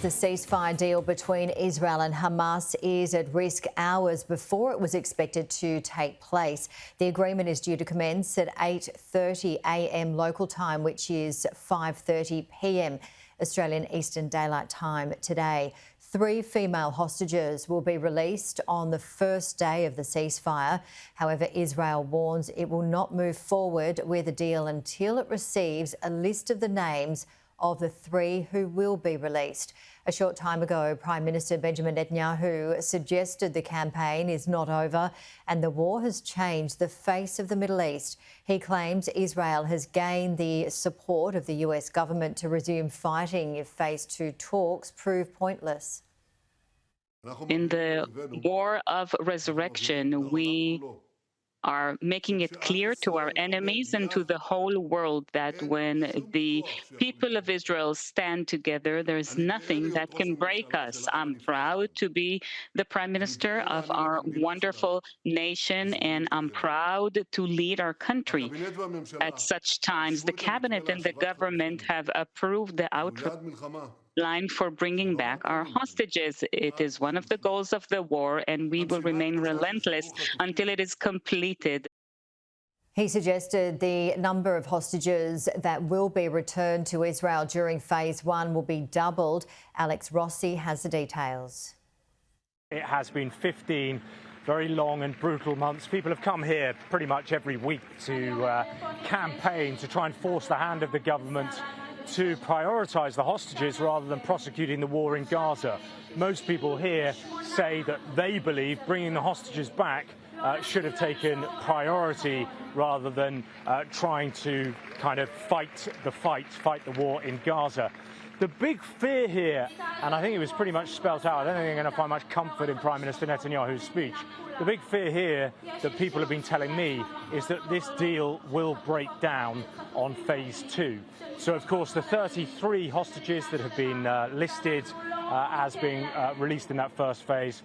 The ceasefire deal between Israel and Hamas is at risk hours before it was expected to take place. The agreement is due to commence at 8:30 a.m. local time, which is 5:30 p.m. Australian Eastern Daylight Time today. 3 female hostages will be released on the first day of the ceasefire. However, Israel warns it will not move forward with a deal until it receives a list of the names of the 3 who will be released. A short time ago, Prime Minister Benjamin Netanyahu suggested the campaign is not over and the war has changed the face of the Middle East. He claims Israel has gained the support of the US government to resume fighting if phase 2 talks prove pointless. In the war of resurrection, we are making it clear to our enemies and to the whole world that when the people of Israel stand together, there is nothing that can break us. I'm proud to be the Prime Minister of our wonderful nation, and I'm proud to lead our country. At such times, the Cabinet and the government have approved the outline for bringing back our hostages. It is one of the goals of the war, and we will remain relentless until it is completed. He suggested the number of hostages that will be returned to Israel during phase 1 will be doubled. Alex Rossi has the details. It has been 15 very long and brutal months. People have come here pretty much every week to campaign to try and force the hand of the government to prioritise the hostages rather than prosecuting the war in Gaza. Most people here say that they believe bringing the hostages back should have taken priority rather than trying to kind of fight the war in Gaza. The big fear here, and I think it was pretty much spelt out, I don't think you're going to find much comfort in Prime Minister Netanyahu's speech. The big fear here that people have been telling me is that this deal will break down on phase 2. So, of course, the 33 hostages that have been listed as being released in that first phase,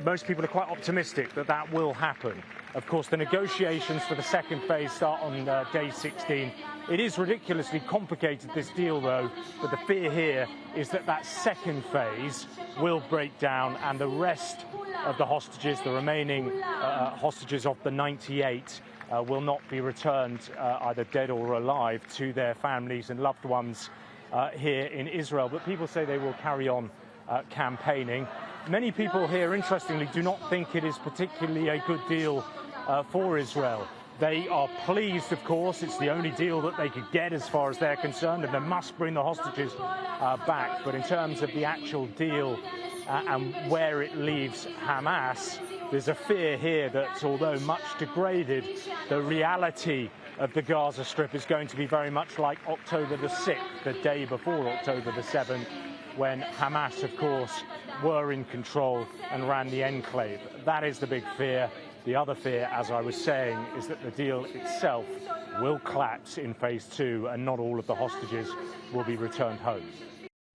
most people are quite optimistic that that will happen. Of course, the negotiations for the second phase start on day 16. It is ridiculously complicated, this deal, though, but the fear here is that that second phase will break down and the rest of the hostages, the remaining hostages of the 98, will not be returned either dead or alive to their families and loved ones here in Israel. But people say they will carry on campaigning. Many people here, interestingly, do not think it is particularly a good deal for Israel. They are pleased, of course. It's the only deal that they could get as far as they're concerned, and they must bring the hostages back. But in terms of the actual deal and where it leaves Hamas, there's a fear here that, although much degraded, the reality of the Gaza Strip is going to be very much like October the 6th, the day before October the 7th, when Hamas, of course, were in control and ran the enclave. That is the big fear. The other fear, as I was saying, is that the deal itself will collapse in phase 2 and not all of the hostages will be returned home.